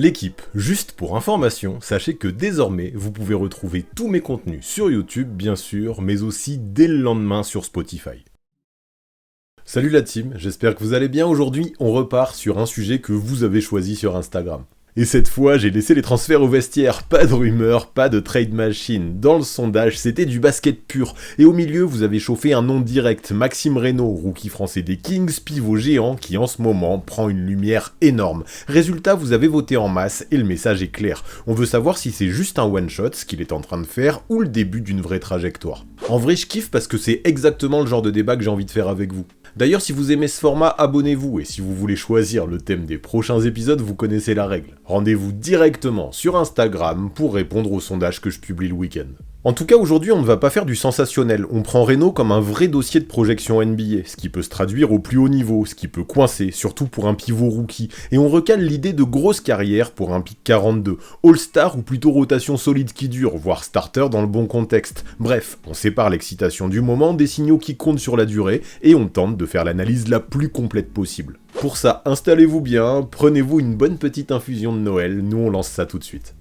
L'équipe, juste pour information, sachez que désormais, vous pouvez retrouver tous mes contenus sur YouTube, bien sûr, mais aussi dès le lendemain sur Spotify. Salut la team, j'espère que vous allez bien. Aujourd'hui, on repart sur un sujet que vous avez choisi sur Instagram. Et cette fois, j'ai laissé les transferts au vestiaire, pas de rumeurs, pas de trade machine. Dans le sondage, c'était du basket pur. Et au milieu, vous avez chauffé un nom direct, Maxime Reynaud, rookie français des Kings, pivot géant qui en ce moment prend une lumière énorme. Résultat, vous avez voté en masse et le message est clair. On veut savoir si c'est juste un one-shot, ce qu'il est en train de faire, ou le début d'une vraie trajectoire. En vrai, je kiffe parce que c'est exactement le genre de débat que j'ai envie de faire avec vous. D'ailleurs, si vous aimez ce format, abonnez-vous, et si vous voulez choisir le thème des prochains épisodes, vous connaissez la règle. Rendez-vous directement sur Instagram pour répondre au sondage que je publie le week-end. En tout cas, aujourd'hui, on ne va pas faire du sensationnel, on prend Reynaud comme un vrai dossier de projection NBA, ce qui peut se traduire au plus haut niveau, ce qui peut coincer, surtout pour un pivot rookie, et on recale l'idée de grosse carrière pour un pick 42, All-Star ou plutôt rotation solide qui dure, voire starter dans le bon contexte. Bref, on sépare l'excitation du moment des signaux qui comptent sur la durée, et on tente de faire l'analyse la plus complète possible. Pour ça, installez-vous bien, prenez-vous une bonne petite infusion de Noël, nous on lance ça tout de suite.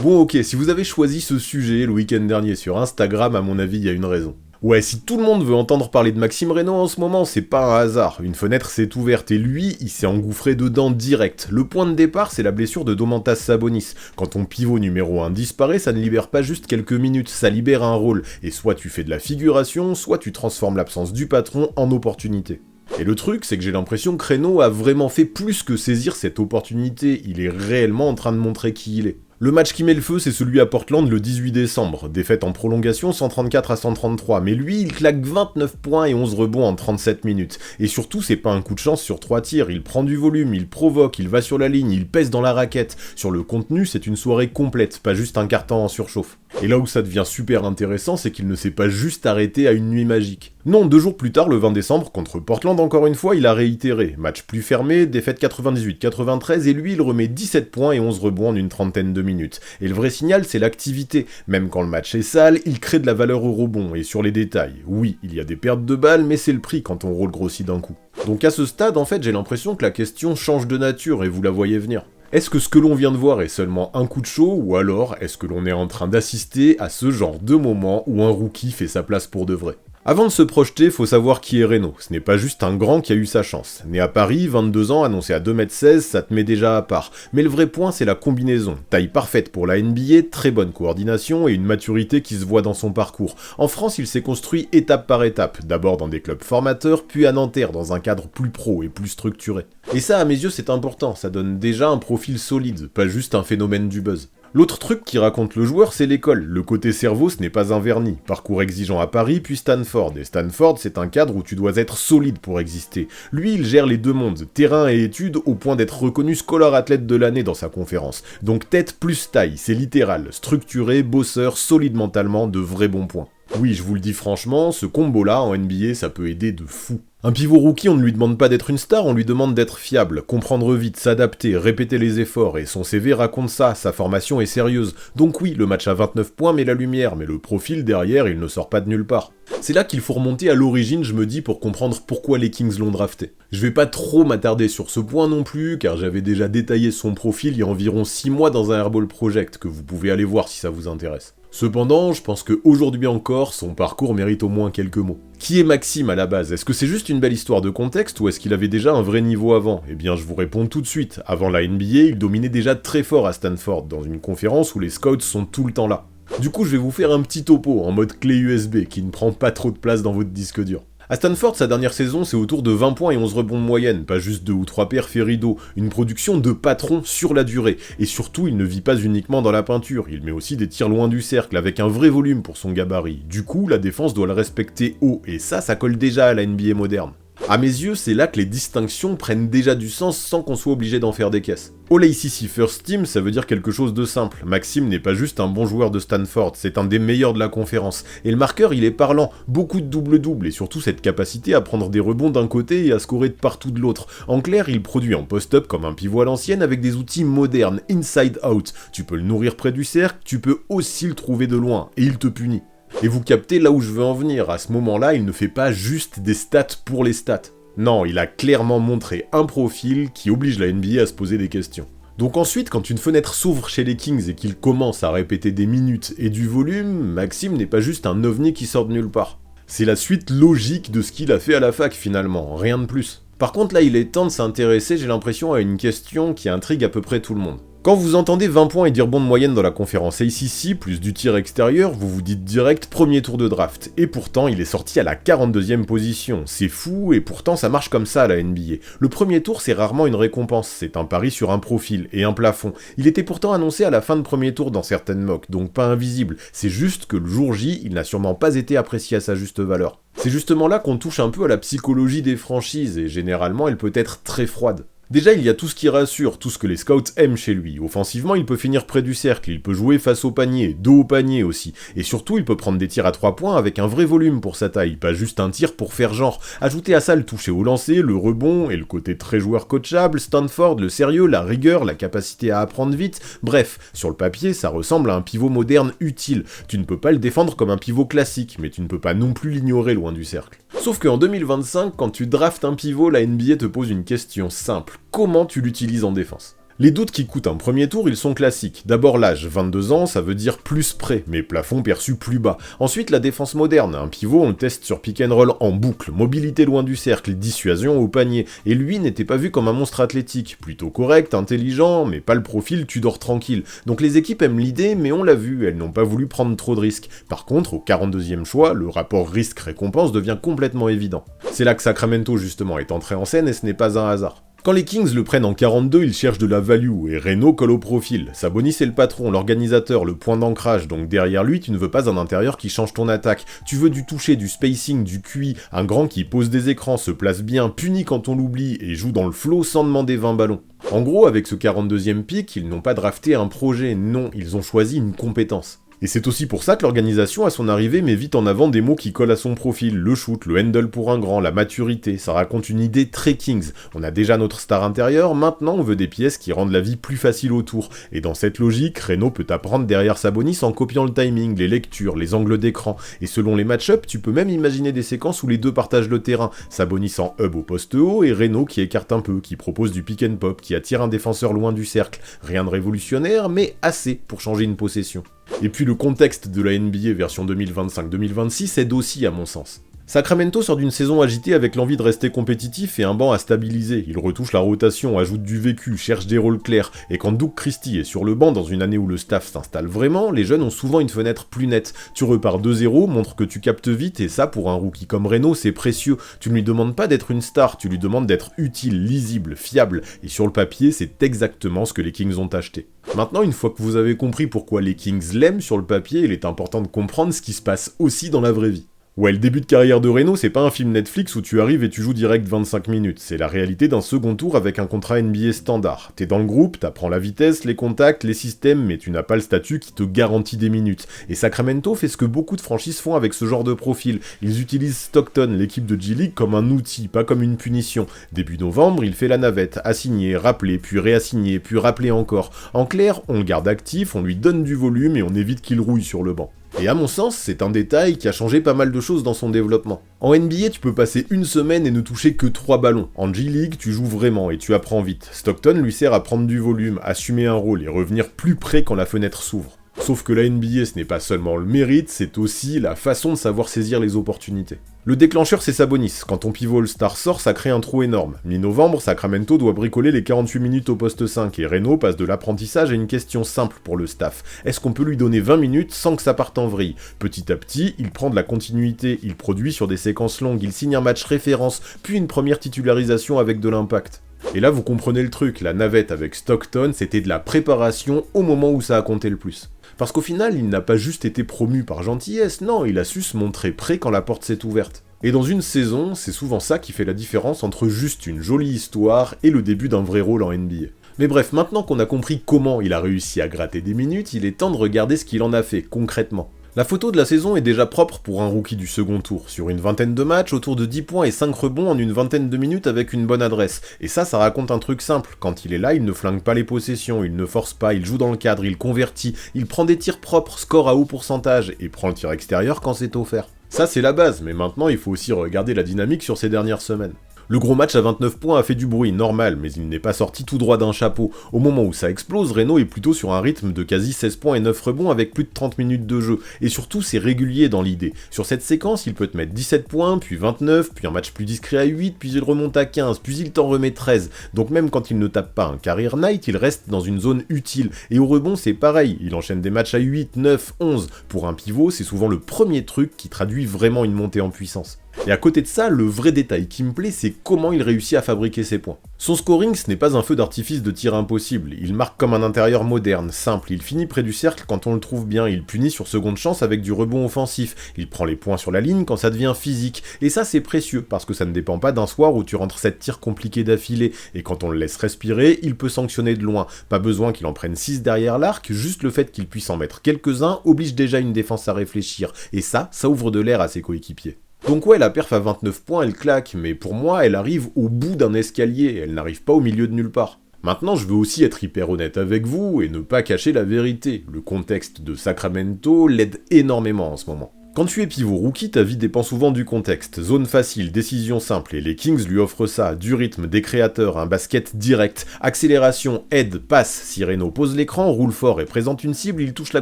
Bon ok, si vous avez choisi ce sujet le week-end dernier sur Instagram, à mon avis, il y a une raison. Ouais, si tout le monde veut entendre parler de Maxime Reynaud en ce moment, c'est pas un hasard. Une fenêtre s'est ouverte et lui, il s'est engouffré dedans direct. Le point de départ, c'est la blessure de Domantas Sabonis. Quand ton pivot numéro 1 disparaît, ça ne libère pas juste quelques minutes, ça libère un rôle. Et soit tu fais de la figuration, soit tu transformes l'absence du patron en opportunité. Et le truc, c'est que j'ai l'impression que Reynaud a vraiment fait plus que saisir cette opportunité, il est réellement en train de montrer qui il est. Le match qui met le feu, c'est celui à Portland le 18 décembre, défaite en prolongation 134-133, mais lui, il claque 29 points et 11 rebonds en 37 minutes. Et surtout, c'est pas un coup de chance sur 3 tirs, il prend du volume, il provoque, il va sur la ligne, il pèse dans la raquette. Sur le contenu, c'est une soirée complète, pas juste un carton en surchauffe. Et là où ça devient super intéressant, c'est qu'il ne s'est pas juste arrêté à une nuit magique. Non, 2 jours plus tard, le 20 décembre, contre Portland encore une fois, il a réitéré. Match plus fermé, défaite 98-93, et lui, il remet 17 points et 11 rebonds en une trentaine de minutes. Et le vrai signal, c'est l'activité. Même quand le match est sale, il crée de la valeur au rebond, et sur les détails. Oui, il y a des pertes de balles, mais c'est le prix quand ton rôle grossit d'un coup. Donc à ce stade, en fait, j'ai l'impression que la question change de nature, et vous la voyez venir. Est-ce que ce que l'on vient de voir est seulement un coup de chaud, ou alors est-ce que l'on est en train d'assister à ce genre de moment où un rookie fait sa place pour de vrai ? Avant de se projeter, faut savoir qui est Reynaud. Ce n'est pas juste un grand qui a eu sa chance. Né à Paris, 22 ans, annoncé à 2m16, ça te met déjà à part. Mais le vrai point, c'est la combinaison. Taille parfaite pour la NBA, très bonne coordination et une maturité qui se voit dans son parcours. En France, il s'est construit étape par étape. D'abord dans des clubs formateurs, puis à Nanterre, dans un cadre plus pro et plus structuré. Et ça, à mes yeux, c'est important. Ça donne déjà un profil solide, pas juste un phénomène du buzz. L'autre truc qui raconte le joueur, c'est l'école. Le côté cerveau, ce n'est pas un vernis. Parcours exigeant à Paris, puis Stanford. Et Stanford, c'est un cadre où tu dois être solide pour exister. Lui, il gère les deux mondes, terrain et études, au point d'être reconnu Scholar Athlète de l'année dans sa conférence. Donc tête plus taille, c'est littéral. Structuré, bosseur, solide mentalement, de vrais bons points. Oui, je vous le dis franchement, ce combo-là en NBA, ça peut aider de fou. Un pivot rookie, on ne lui demande pas d'être une star, on lui demande d'être fiable, comprendre vite, s'adapter, répéter les efforts, et son CV raconte ça, sa formation est sérieuse. Donc oui, le match à 29 points met la lumière, mais le profil derrière, il ne sort pas de nulle part. C'est là qu'il faut remonter à l'origine, je me dis, pour comprendre pourquoi les Kings l'ont drafté. Je vais pas trop m'attarder sur ce point non plus, car j'avais déjà détaillé son profil il y a environ 6 mois dans un Airball Project, que vous pouvez aller voir si ça vous intéresse. Cependant, je pense qu'aujourd'hui encore, son parcours mérite au moins quelques mots. Qui est Maxime à la base ? Est-ce que c'est juste une belle histoire de contexte ou est-ce qu'il avait déjà un vrai niveau avant ? Eh bien, je vous réponds tout de suite. Avant la NBA, il dominait déjà très fort à Stanford, dans une conférence où les scouts sont tout le temps là. Du coup, je vais vous faire un petit topo en mode clé USB qui ne prend pas trop de place dans votre disque dur. À Stanford, sa dernière saison, c'est autour de 20 points et 11 rebonds de moyenne, pas juste 2 ou 3 perfs et rideaux, une production de patron sur la durée. Et surtout, il ne vit pas uniquement dans la peinture, il met aussi des tirs loin du cercle, avec un vrai volume pour son gabarit. Du coup, la défense doit le respecter haut, et ça colle déjà à la NBA moderne. À mes yeux, c'est là que les distinctions prennent déjà du sens sans qu'on soit obligé d'en faire des caisses. All ACC First Team, ça veut dire quelque chose de simple. Maxime n'est pas juste un bon joueur de Stanford, c'est un des meilleurs de la conférence. Et le marqueur, il est parlant, beaucoup de double-double, et surtout cette capacité à prendre des rebonds d'un côté et à scorer de partout de l'autre. En clair, il produit en post-up comme un pivot à l'ancienne avec des outils modernes, inside-out. Tu peux le nourrir près du cercle, tu peux aussi le trouver de loin, et il te punit. Et vous captez là où je veux en venir, à ce moment-là, il ne fait pas juste des stats pour les stats. Non, il a clairement montré un profil qui oblige la NBA à se poser des questions. Donc ensuite, quand une fenêtre s'ouvre chez les Kings et qu'il commence à répéter des minutes et du volume, Maxime n'est pas juste un ovni qui sort de nulle part. C'est la suite logique de ce qu'il a fait à la fac finalement, rien de plus. Par contre là, il est temps de s'intéresser, j'ai l'impression, à une question qui intrigue à peu près tout le monde. Quand vous entendez 20 points et 10 rebonds de moyenne dans la conférence ACC, plus du tir extérieur, vous vous dites direct premier tour de draft. Et pourtant, il est sorti à la 42e position. C'est fou, et pourtant ça marche comme ça à la NBA. Le premier tour, c'est rarement une récompense, c'est un pari sur un profil et un plafond. Il était pourtant annoncé à la fin de premier tour dans certaines mocks, donc pas invisible. C'est juste que le jour J, il n'a sûrement pas été apprécié à sa juste valeur. C'est justement là qu'on touche un peu à la psychologie des franchises, et généralement elle peut être très froide. Déjà, il y a tout ce qui rassure, tout ce que les scouts aiment chez lui. Offensivement, il peut finir près du cercle, il peut jouer face au panier, dos au panier aussi. Et surtout, il peut prendre des tirs à 3 points avec un vrai volume pour sa taille, pas juste un tir pour faire genre. Ajoutez à ça le toucher au lancer, le rebond, et le côté très joueur coachable, Stanford, le sérieux, la rigueur, la capacité à apprendre vite. Bref, sur le papier, ça ressemble à un pivot moderne utile. Tu ne peux pas le défendre comme un pivot classique, mais tu ne peux pas non plus l'ignorer loin du cercle. Sauf qu'en 2025, quand tu draftes un pivot, la NBA te pose une question simple. Comment tu l'utilises en défense ? Les doutes qui coûtent un premier tour, ils sont classiques. D'abord l'âge, 22 ans, ça veut dire plus près, mais plafond perçu plus bas. Ensuite la défense moderne, un pivot on le teste sur pick and roll en boucle, mobilité loin du cercle, dissuasion au panier. Et lui n'était pas vu comme un monstre athlétique, plutôt correct, intelligent, mais pas le profil tu dors tranquille. Donc les équipes aiment l'idée, mais on l'a vu, elles n'ont pas voulu prendre trop de risques. Par contre, au 42e choix, le rapport risque-récompense devient complètement évident. C'est là que Sacramento justement est entré en scène et ce n'est pas un hasard. Quand les Kings le prennent en 42, ils cherchent de la value, et Reno colle au profil. Sabonis est le patron, l'organisateur, le point d'ancrage, donc derrière lui, tu ne veux pas un intérieur qui change ton attaque. Tu veux du toucher, du spacing, du QI, un grand qui pose des écrans, se place bien, punit quand on l'oublie, et joue dans le flow sans demander 20 ballons. En gros, avec ce 42e pick, ils n'ont pas drafté un projet, non, ils ont choisi une compétence. Et c'est aussi pour ça que l'organisation, à son arrivée, met vite en avant des mots qui collent à son profil, le shoot, le handle pour un grand, la maturité, ça raconte une idée très Kings. On a déjà notre star intérieur, maintenant on veut des pièces qui rendent la vie plus facile autour. Et dans cette logique, Reno peut apprendre derrière Sabonis en copiant le timing, les lectures, les angles d'écran. Et selon les match-ups, tu peux même imaginer des séquences où les deux partagent le terrain. Sabonis en hub au poste haut et Reno qui écarte un peu, qui propose du pick and pop, qui attire un défenseur loin du cercle. Rien de révolutionnaire, mais assez pour changer une possession. Et puis le contexte de la NBA version 2025-2026 aide aussi à mon sens. Sacramento sort d'une saison agitée avec l'envie de rester compétitif et un banc à stabiliser. Il retouche la rotation, ajoute du vécu, cherche des rôles clairs. Et quand Doug Christie est sur le banc dans une année où le staff s'installe vraiment, les jeunes ont souvent une fenêtre plus nette. Tu repars 2-0, montre que tu captes vite, et ça, pour un rookie comme Reno, c'est précieux. Tu ne lui demandes pas d'être une star, tu lui demandes d'être utile, lisible, fiable. Et sur le papier, c'est exactement ce que les Kings ont acheté. Maintenant, une fois que vous avez compris pourquoi les Kings l'aiment sur le papier, il est important de comprendre ce qui se passe aussi dans la vraie vie. Ouais, le début de carrière de Reno, c'est pas un film Netflix où tu arrives et tu joues direct 25 minutes, c'est la réalité d'un second tour avec un contrat NBA standard. T'es dans le groupe, t'apprends la vitesse, les contacts, les systèmes, mais tu n'as pas le statut qui te garantit des minutes. Et Sacramento fait ce que beaucoup de franchises font avec ce genre de profil. Ils utilisent Stockton, l'équipe de G-League, comme un outil, pas comme une punition. Début novembre, il fait la navette, assigner, rappeler, puis réassigner, puis rappeler encore. En clair, on le garde actif, on lui donne du volume et on évite qu'il rouille sur le banc. Et à mon sens, c'est un détail qui a changé pas mal de choses dans son développement. En NBA, tu peux passer une semaine et ne toucher que 3 ballons. En G-League, tu joues vraiment et tu apprends vite. Stockton lui sert à prendre du volume, assumer un rôle et revenir plus près quand la fenêtre s'ouvre. Sauf que la NBA, ce n'est pas seulement le mérite, c'est aussi la façon de savoir saisir les opportunités. Le déclencheur, c'est Sabonis. Quand ton pivot All-Star sort, ça crée un trou énorme. Mi-novembre, Sacramento doit bricoler les 48 minutes au poste 5, et Reno passe de l'apprentissage à une question simple pour le staff. Est-ce qu'on peut lui donner 20 minutes sans que ça parte en vrille ? Petit à petit, il prend de la continuité, il produit sur des séquences longues, il signe un match référence, puis une première titularisation avec de l'impact. Et là, vous comprenez le truc, la navette avec Stockton, c'était de la préparation au moment où ça a compté le plus. Parce qu'au final, il n'a pas juste été promu par gentillesse, non, il a su se montrer prêt quand la porte s'est ouverte. Et dans une saison, c'est souvent ça qui fait la différence entre juste une jolie histoire et le début d'un vrai rôle en NBA. Mais bref, maintenant qu'on a compris comment il a réussi à gratter des minutes, il est temps de regarder ce qu'il en a fait, concrètement. La photo de la saison est déjà propre pour un rookie du second tour, sur une vingtaine de matchs, autour de 10 points et 5 rebonds en une vingtaine de minutes avec une bonne adresse. Et ça raconte un truc simple, quand il est là, il ne flingue pas les possessions, il ne force pas, il joue dans le cadre, il convertit, il prend des tirs propres, score à haut pourcentage, et prend le tir extérieur quand c'est offert. Ça c'est la base, mais maintenant il faut aussi regarder la dynamique sur ces dernières semaines. Le gros match à 29 points a fait du bruit, normal, mais il n'est pas sorti tout droit d'un chapeau. Au moment où ça explose, Reno est plutôt sur un rythme de quasi 16 points et 9 rebonds avec plus de 30 minutes de jeu. Et surtout, c'est régulier dans l'idée. Sur cette séquence, il peut te mettre 17 points, puis 29, puis un match plus discret à 8, puis il remonte à 15, puis il t'en remet 13. Donc même quand il ne tape pas un career night, il reste dans une zone utile. Et au rebond, c'est pareil, il enchaîne des matchs à 8, 9, 11. Pour un pivot, c'est souvent le premier truc qui traduit vraiment une montée en puissance. Et à côté de ça, le vrai détail qui me plaît, c'est comment il réussit à fabriquer ses points. Son scoring, ce n'est pas un feu d'artifice de tir impossible, il marque comme un intérieur moderne, simple, il finit près du cercle quand on le trouve bien, il punit sur seconde chance avec du rebond offensif, il prend les points sur la ligne quand ça devient physique, et ça c'est précieux, parce que ça ne dépend pas d'un soir où tu rentres 7 tirs compliqués d'affilée, et quand on le laisse respirer, il peut sanctionner de loin, pas besoin qu'il en prenne 6 derrière l'arc, juste le fait qu'il puisse en mettre quelques-uns oblige déjà une défense à réfléchir, et ça ouvre de l'air à ses coéquipiers. Donc ouais, la perf à 29 points, elle claque, mais pour moi, elle arrive au bout d'un escalier, elle n'arrive pas au milieu de nulle part. Maintenant, je veux aussi être hyper honnête avec vous et ne pas cacher la vérité. Le contexte de Sacramento l'aide énormément en ce moment. Quand tu es pivot rookie, ta vie dépend souvent du contexte. Zone facile, décision simple, et les Kings lui offrent ça, du rythme, des créateurs, un basket direct, accélération, aide, passe. Si Reno pose l'écran, roule fort et présente une cible, il touche la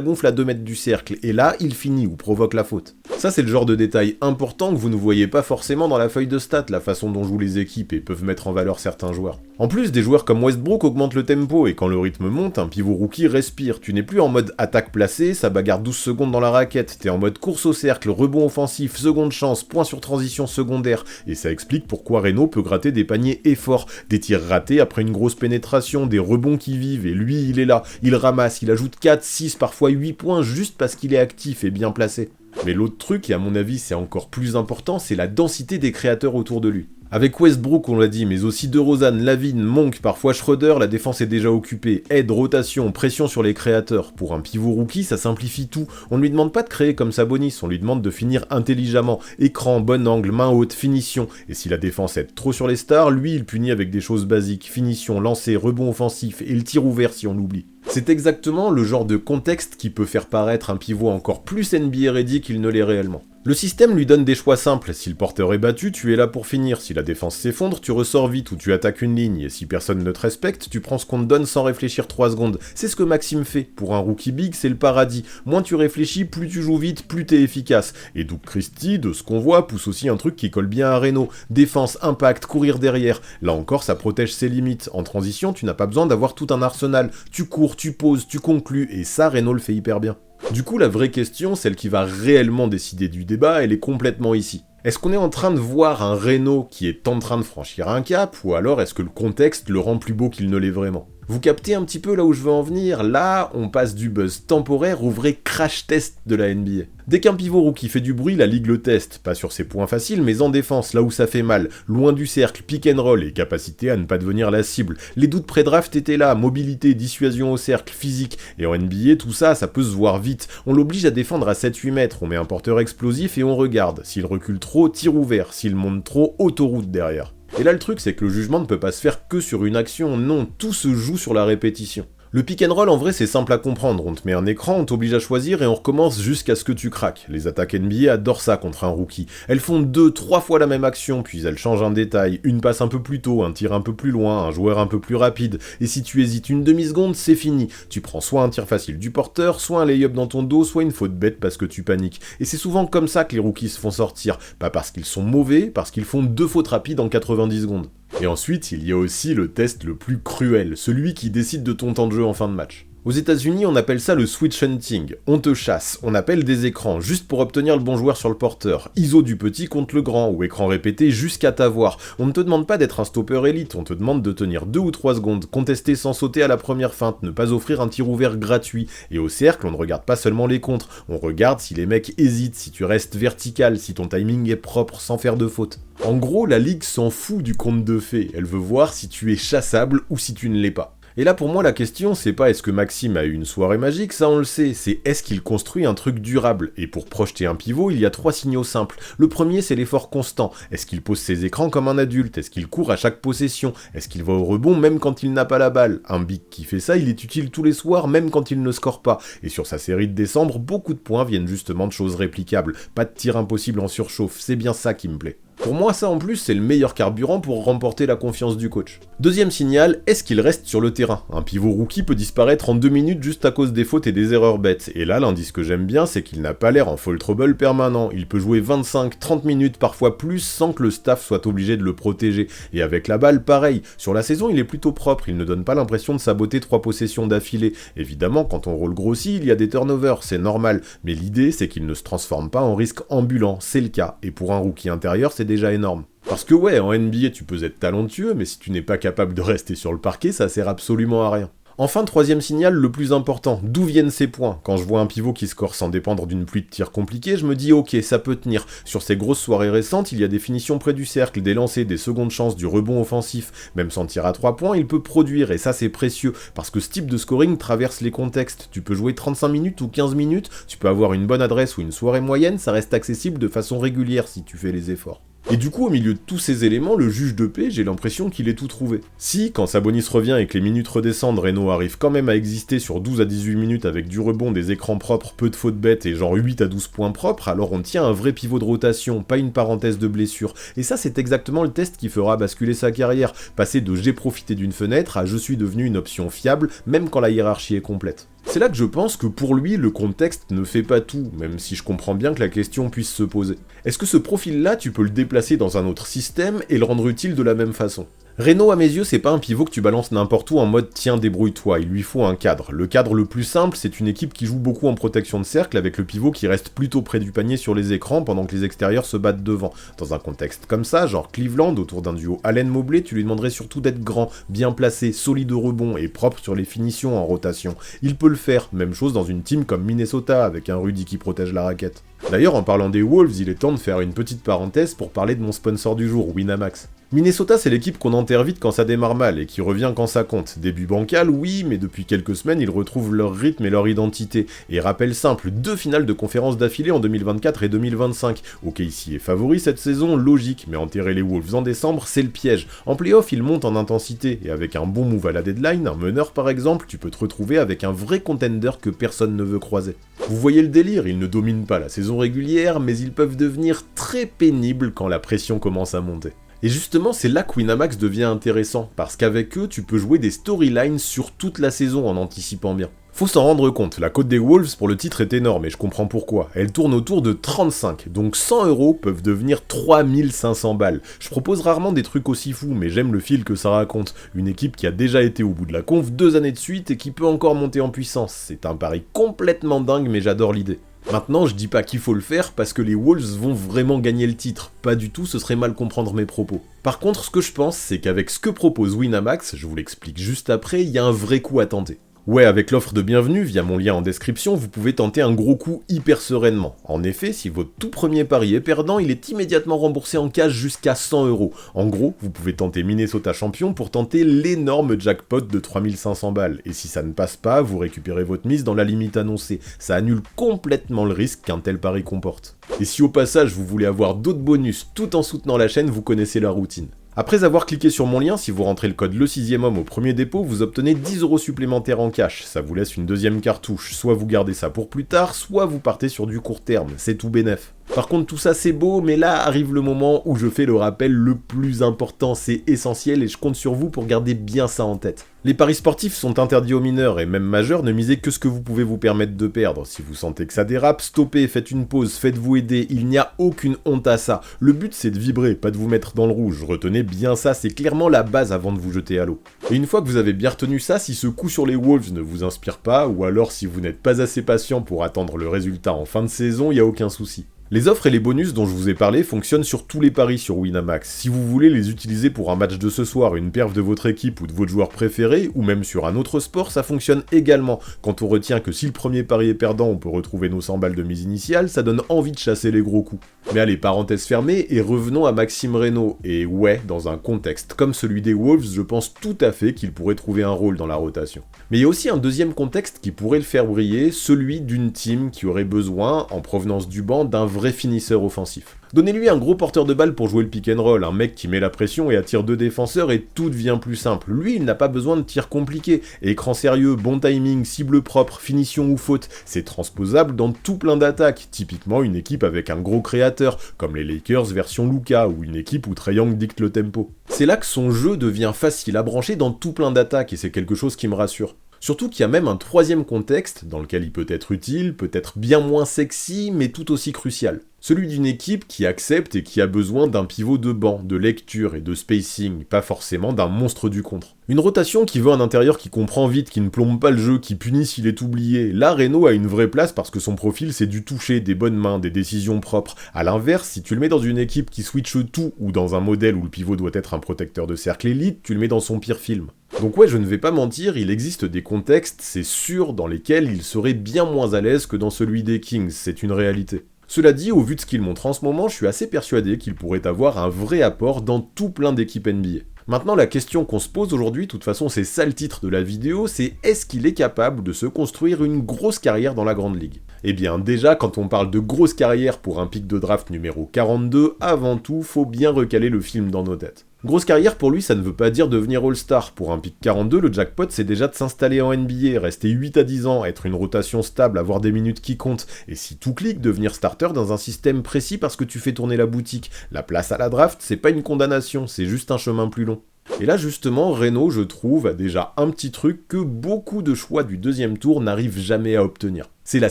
gonfle à 2 mètres du cercle, et là, il finit ou provoque la faute. Ça, c'est le genre de détail important que vous ne voyez pas forcément dans la feuille de stats, la façon dont jouent les équipes et peuvent mettre en valeur certains joueurs. En plus, des joueurs comme Westbrook augmentent le tempo, et quand le rythme monte, un pivot rookie respire. Tu n'es plus en mode attaque placée, ça bagarre 12 secondes dans la raquette, t'es en mode course au cercle, rebond offensif, seconde chance, point sur transition secondaire, et ça explique pourquoi Reno peut gratter des paniers et forts, des tirs ratés après une grosse pénétration, des rebonds qui vivent, et lui il est là, il ramasse, il ajoute 4, 6, parfois 8 points juste parce qu'il est actif et bien placé. Mais l'autre truc, et à mon avis c'est encore plus important, c'est la densité des créateurs autour de lui. Avec Westbrook, on l'a dit, mais aussi DeRozan, Lavine, Monk, parfois Schroeder, la défense est déjà occupée. Aide, rotation, pression sur les créateurs. Pour un pivot rookie, ça simplifie tout. On ne lui demande pas de créer comme Sabonis, on lui demande de finir intelligemment. Écran, bon angle, main haute, finition. Et si la défense aide trop sur les stars, lui, il punit avec des choses basiques. Finition, lancer, rebond offensif et le tir ouvert si on l'oublie. C'est exactement le genre de contexte qui peut faire paraître un pivot encore plus NBA ready qu'il ne l'est réellement. Le système lui donne des choix simples, si le porteur est battu, tu es là pour finir, si la défense s'effondre, tu ressors vite ou tu attaques une ligne, et si personne ne te respecte, tu prends ce qu'on te donne sans réfléchir 3 secondes. C'est ce que Maxime fait, pour un rookie big, c'est le paradis. Moins tu réfléchis, plus tu joues vite, plus t'es efficace. Et Doug Christie, de ce qu'on voit, pousse aussi un truc qui colle bien à Reno. Défense, impact, courir derrière. Là encore, ça protège ses limites. En transition, tu n'as pas besoin d'avoir tout un arsenal. Tu cours, tu poses, tu conclus, et ça, Reno le fait hyper bien. Du coup, la vraie question, celle qui va réellement décider du débat, elle est complètement ici. Est-ce qu'on est en train de voir un Reno qui est en train de franchir un cap, ou alors est-ce que le contexte le rend plus beau qu'il ne l'est vraiment ? Vous captez un petit peu là où je veux en venir ? Là, on passe du buzz temporaire au vrai crash test de la NBA. Dès qu'un pivot rookie fait du bruit, la ligue le teste, pas sur ses points faciles, mais en défense, là où ça fait mal, loin du cercle, pick and roll et capacité à ne pas devenir la cible. Les doutes pré-draft étaient là, mobilité, dissuasion au cercle, physique, et en NBA, tout ça, ça peut se voir vite. On l'oblige à défendre à 7-8 mètres, on met un porteur explosif et on regarde. S'il recule trop, tir ouvert, s'il monte trop, autoroute derrière. Et là le truc c'est que le jugement ne peut pas se faire que sur une action, non, tout se joue sur la répétition. Le pick and roll en vrai c'est simple à comprendre, on te met un écran, on t'oblige à choisir et on recommence jusqu'à ce que tu craques. Les attaques NBA adorent ça contre un rookie. Elles font 2-3 fois la même action, puis elles changent un détail, une passe un peu plus tôt, un tir un peu plus loin, un joueur un peu plus rapide, et si tu hésites une demi-seconde, c'est fini. Tu prends soit un tir facile du porteur, soit un lay-up dans ton dos, soit une faute bête parce que tu paniques. Et c'est souvent comme ça que les rookies se font sortir, pas parce qu'ils sont mauvais, parce qu'ils font 2 fautes rapides en 90 secondes. Et ensuite, il y a aussi le test le plus cruel, celui qui décide de ton temps de jeu en fin de match. Aux États-Unis, on appelle ça le switch hunting. On te chasse, on appelle des écrans juste pour obtenir le bon joueur sur le porteur. ISO du petit contre le grand, ou écran répété jusqu'à t'avoir. On ne te demande pas d'être un stopper élite, on te demande de tenir 2 ou 3 secondes, contester sans sauter à la première feinte, ne pas offrir un tir ouvert gratuit. Et au cercle, on ne regarde pas seulement les contres, on regarde si les mecs hésitent, si tu restes vertical, si ton timing est propre, sans faire de faute. En gros, la ligue s'en fout du conte de fées, elle veut voir si tu es chassable ou si tu ne l'es pas. Et là pour moi la question c'est pas est-ce que Maxime a eu une soirée magique, ça on le sait, c'est est-ce qu'il construit un truc durable. Et pour projeter un pivot, il y a 3 signaux simples. Le premier c'est l'effort constant. Est-ce qu'il pose ses écrans comme un adulte? Est-ce qu'il court à chaque possession? Est-ce qu'il va au rebond même quand il n'a pas la balle? Un big qui fait ça, il est utile tous les soirs même quand il ne score pas. Et sur sa série de décembre, beaucoup de points viennent justement de choses réplicables. Pas de tir impossible en surchauffe, c'est bien ça qui me plaît. Pour moi, ça en plus, c'est le meilleur carburant pour remporter la confiance du coach. Deuxième signal, est-ce qu'il reste sur le terrain? Un pivot rookie peut disparaître en 2 minutes juste à cause des fautes et des erreurs bêtes. Et là, l'indice que j'aime bien, c'est qu'il n'a pas l'air en fall trouble permanent. Il peut jouer 25, 30 minutes, parfois plus, sans que le staff soit obligé de le protéger. Et avec la balle, pareil. Sur la saison, il est plutôt propre, il ne donne pas l'impression de saboter 3 possessions d'affilée. Évidemment, quand ton rôle grossit, il y a des turnovers, c'est normal. Mais l'idée, c'est qu'il ne se transforme pas en risque ambulant, c'est le cas. Et pour un rookie intérieur, c'est déjà énorme. Parce que ouais, en NBA tu peux être talentueux, mais si tu n'es pas capable de rester sur le parquet, ça sert absolument à rien. Enfin, troisième signal, le plus important, d'où viennent ces points? Quand je vois un pivot qui score sans dépendre d'une pluie de tirs compliqués, je me dis ok, ça peut tenir. Sur ces grosses soirées récentes, il y a des finitions près du cercle, des lancers, des secondes chances, du rebond offensif. Même sans tir à 3 points, il peut produire, et ça c'est précieux, parce que ce type de scoring traverse les contextes. Tu peux jouer 35 minutes ou 15 minutes, tu peux avoir une bonne adresse ou une soirée moyenne, ça reste accessible de façon régulière si tu fais les efforts. Et du coup, au milieu de tous ces éléments, le juge de paix, j'ai l'impression qu'il ait tout trouvé. Si, quand Sabonis revient et que les minutes redescendent, Reno arrive quand même à exister sur 12 à 18 minutes avec du rebond, des écrans propres, peu de fautes bêtes et genre 8 à 12 points propres, alors on tient un vrai pivot de rotation, pas une parenthèse de blessure. Et ça, c'est exactement le test qui fera basculer sa carrière, passer de j'ai profité d'une fenêtre à je suis devenu une option fiable, même quand la hiérarchie est complète. C'est là que je pense que pour lui, le contexte ne fait pas tout, même si je comprends bien que la question puisse se poser. Est-ce que ce profil-là, tu peux le déplacer dans un autre système et le rendre utile de la même façon? Reno, à mes yeux, c'est pas un pivot que tu balances n'importe où en mode tiens, débrouille-toi, il lui faut un cadre. Le cadre le plus simple, c'est une équipe qui joue beaucoup en protection de cercle avec le pivot qui reste plutôt près du panier sur les écrans pendant que les extérieurs se battent devant. Dans un contexte comme ça, genre Cleveland, autour d'un duo Allen-Mobley, tu lui demanderais surtout d'être grand, bien placé, solide au rebond et propre sur les finitions en rotation. Il peut le faire, même chose dans une team comme Minnesota avec un Rudy qui protège la raquette. D'ailleurs, en parlant des Wolves, il est temps de faire une petite parenthèse pour parler de mon sponsor du jour, Winamax. Minnesota, c'est l'équipe qu'on enterre vite quand ça démarre mal et qui revient quand ça compte. Début bancal, oui, mais depuis quelques semaines, ils retrouvent leur rythme et leur identité. Et rappel simple, 2 finales de conférence d'affilée en 2024 et 2025. OKC est favori cette saison, logique, mais enterrer les Wolves en décembre, c'est le piège. En playoff, ils montent en intensité, et avec un bon move à la deadline, un meneur par exemple, tu peux te retrouver avec un vrai contender que personne ne veut croiser. Vous voyez le délire, ils ne dominent pas la saison régulière, mais ils peuvent devenir très pénibles quand la pression commence à monter. Et justement, c'est là que Winamax devient intéressant, parce qu'avec eux, tu peux jouer des storylines sur toute la saison en anticipant bien. Faut s'en rendre compte, la cote des Wolves pour le titre est énorme, et je comprends pourquoi. Elle tourne autour de 35, donc 100€ peuvent devenir 3500 balles. Je propose rarement des trucs aussi fous, mais j'aime le fil que ça raconte. Une équipe qui a déjà été au bout de la conf 2 années de suite et qui peut encore monter en puissance. C'est un pari complètement dingue, mais j'adore l'idée. Maintenant, je dis pas qu'il faut le faire parce que les Wolves vont vraiment gagner le titre. Pas du tout, ce serait mal comprendre mes propos. Par contre, ce que je pense, c'est qu'avec ce que propose Winamax, je vous l'explique juste après, il y a un vrai coup à tenter. Ouais, avec l'offre de bienvenue, via mon lien en description, vous pouvez tenter un gros coup hyper sereinement. En effet, si votre tout premier pari est perdant, il est immédiatement remboursé en cash jusqu'à 100€. En gros, vous pouvez tenter Minnesota champion pour tenter l'énorme jackpot de 3500 balles. Et si ça ne passe pas, vous récupérez votre mise dans la limite annoncée. Ça annule complètement le risque qu'un tel pari comporte. Et si au passage vous voulez avoir d'autres bonus tout en soutenant la chaîne, vous connaissez la routine. Après avoir cliqué sur mon lien, si vous rentrez le code Le6ème au premier dépôt, vous obtenez 10€ supplémentaires en cash. Ça vous laisse une deuxième cartouche. Soit vous gardez ça pour plus tard, soit vous partez sur du court terme. C'est tout bénef. Par contre tout ça c'est beau, mais là arrive le moment où je fais le rappel le plus important, c'est essentiel et je compte sur vous pour garder bien ça en tête. Les paris sportifs sont interdits aux mineurs et même majeurs, ne misez que ce que vous pouvez vous permettre de perdre. Si vous sentez que ça dérape, stoppez, faites une pause, faites-vous aider, il n'y a aucune honte à ça. Le but c'est de vibrer, pas de vous mettre dans le rouge, retenez bien ça, c'est clairement la base avant de vous jeter à l'eau. Et une fois que vous avez bien retenu ça, si ce coup sur les Wolves ne vous inspire pas, ou alors si vous n'êtes pas assez patient pour attendre le résultat en fin de saison, y a aucun souci. Les offres et les bonus dont je vous ai parlé fonctionnent sur tous les paris sur Winamax. Si vous voulez les utiliser pour un match de ce soir, une perf de votre équipe ou de votre joueur préféré, ou même sur un autre sport, ça fonctionne également. Quand on retient que si le premier pari est perdant, on peut retrouver nos 100 balles de mise initiale, ça donne envie de chasser les gros coups. Mais allez, parenthèse fermée, et revenons à Maxime Reynaud. Et ouais, dans un contexte comme celui des Wolves, je pense tout à fait qu'il pourrait trouver un rôle dans la rotation. Mais il y a aussi un deuxième contexte qui pourrait le faire briller, celui d'une team qui aurait besoin, en provenance du banc, d'un vrai finisseur offensif. Donnez-lui un gros porteur de balle pour jouer le pick and roll, un mec qui met la pression et attire 2 défenseurs et tout devient plus simple. Lui, il n'a pas besoin de tirs compliqués. Écran sérieux, bon timing, cible propre, finition ou faute, c'est transposable dans tout plein d'attaques. Typiquement une équipe avec un gros créateur, comme les Lakers version Luka, ou une équipe où Trae Young dicte le tempo. C'est là que son jeu devient facile à brancher dans tout plein d'attaques et c'est quelque chose qui me rassure. Surtout qu'il y a même un troisième contexte, dans lequel il peut être utile, peut-être bien moins sexy, mais tout aussi crucial. Celui d'une équipe qui accepte et qui a besoin d'un pivot de banc, de lecture et de spacing, pas forcément d'un monstre du contre. Une rotation qui veut un intérieur qui comprend vite, qui ne plombe pas le jeu, qui punit s'il est oublié. Là, Reynaud a une vraie place parce que son profil c'est du toucher, des bonnes mains, des décisions propres. A l'inverse, si tu le mets dans une équipe qui switche tout, ou dans un modèle où le pivot doit être un protecteur de cercle élite, tu le mets dans son pire film. Donc ouais, je ne vais pas mentir, il existe des contextes, c'est sûr, dans lesquels il serait bien moins à l'aise que dans celui des Kings, c'est une réalité. Cela dit, au vu de ce qu'il montre en ce moment, je suis assez persuadé qu'il pourrait avoir un vrai apport dans tout plein d'équipes NBA. Maintenant, la question qu'on se pose aujourd'hui, de toute façon c'est ça le titre de la vidéo, c'est est-ce qu'il est capable de se construire une grosse carrière dans la Grande Ligue ? Eh bien déjà, quand on parle de grosse carrière pour un pick de draft numéro 42, avant tout, faut bien recaler le film dans nos têtes. Grosse carrière pour lui, ça ne veut pas dire devenir All-Star. Pour un pick 42, le jackpot c'est déjà de s'installer en NBA, rester 8 à 10 ans, être une rotation stable, avoir des minutes qui comptent, et si tout clique, devenir starter dans un système précis parce que tu fais tourner la boutique. La place à la draft, c'est pas une condamnation, c'est juste un chemin plus long. Et là justement, Reynaud, je trouve, a déjà un petit truc que beaucoup de choix du deuxième tour n'arrivent jamais à obtenir. C'est la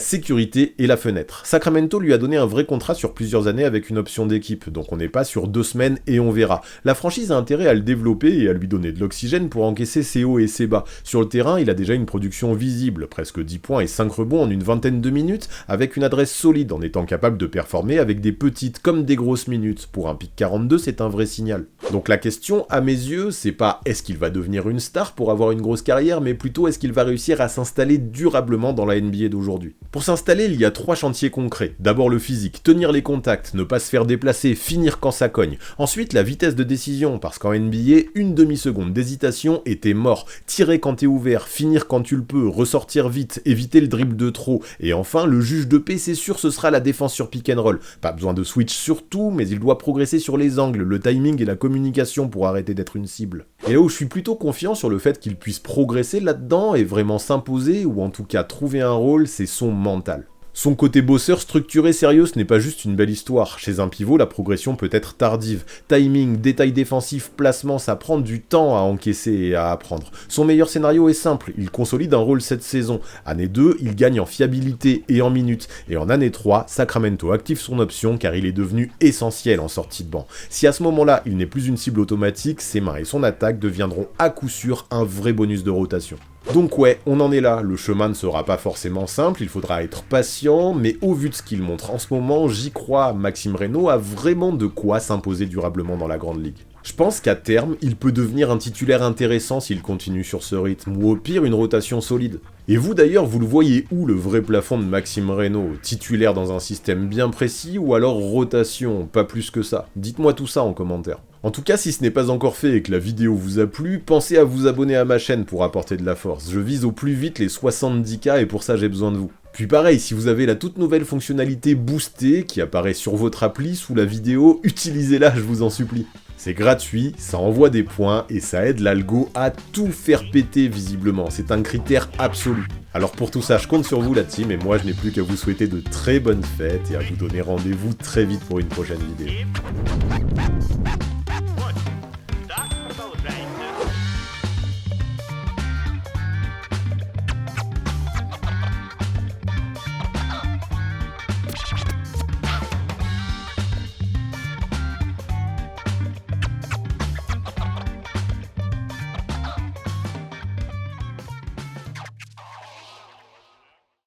sécurité et la fenêtre. Sacramento lui a donné un vrai contrat sur plusieurs années avec une option d'équipe, donc on n'est pas sur 2 semaines et on verra. La franchise a intérêt à le développer et à lui donner de l'oxygène pour encaisser ses hauts et ses bas. Sur le terrain, il a déjà une production visible, presque 10 points et 5 rebonds en une vingtaine de minutes, avec une adresse solide en étant capable de performer avec des petites comme des grosses minutes. Pour un pick 42, c'est un vrai signal. Donc la question, à mes yeux, c'est pas est-ce qu'il va devenir une star pour avoir une grosse carrière, mais plutôt est-ce qu'il va réussir à s'installer durablement dans la NBA d'aujourd'hui. Pour s'installer, il y a 3 chantiers concrets. D'abord le physique, tenir les contacts, ne pas se faire déplacer, finir quand ça cogne. Ensuite, la vitesse de décision, parce qu'en NBA, une demi-seconde d'hésitation et t'es mort. Tirer quand t'es ouvert, finir quand tu le peux, ressortir vite, éviter le dribble de trop. Et enfin, le juge de paix, c'est sûr, ce sera la défense sur pick and roll. Pas besoin de switch sur tout, mais il doit progresser sur les angles, le timing et la communication pour arrêter d'être une cible. Et là où je suis plutôt confiant sur le fait qu'il puisse progresser là-dedans et vraiment s'imposer, ou en tout cas trouver un rôle, c'est son mental. Son côté bosseur structuré sérieux, ce n'est pas juste une belle histoire. Chez un pivot, la progression peut être tardive. Timing, détail défensif, placement, ça prend du temps à encaisser et à apprendre. Son meilleur scénario est simple, il consolide un rôle cette saison. Année 2, il gagne en fiabilité et en minutes. Et en année 3, Sacramento active son option car il est devenu essentiel en sortie de banc. Si à ce moment-là, il n'est plus une cible automatique, ses mains et son attaque deviendront à coup sûr un vrai bonus de rotation. Donc ouais, on en est là, le chemin ne sera pas forcément simple, il faudra être patient, mais au vu de ce qu'il montre en ce moment, j'y crois, Maxime Reynaud a vraiment de quoi s'imposer durablement dans la Grande Ligue. Je pense qu'à terme, il peut devenir un titulaire intéressant s'il continue sur ce rythme, ou au pire une rotation solide. Et vous d'ailleurs, vous le voyez où le vrai plafond de Maxime Reynaud? Titulaire dans un système bien précis, ou alors rotation, pas plus que ça? Dites-moi tout ça en commentaire. En tout cas, si ce n'est pas encore fait et que la vidéo vous a plu, pensez à vous abonner à ma chaîne pour apporter de la force. Je vise au plus vite les 70K et pour ça j'ai besoin de vous. Puis pareil, si vous avez la toute nouvelle fonctionnalité boostée qui apparaît sur votre appli sous la vidéo, utilisez-la, je vous en supplie. C'est gratuit, ça envoie des points et ça aide l'algo à tout faire péter visiblement, c'est un critère absolu. Alors pour tout ça, je compte sur vous la team et moi je n'ai plus qu'à vous souhaiter de très bonnes fêtes et à vous donner rendez-vous très vite pour une prochaine vidéo.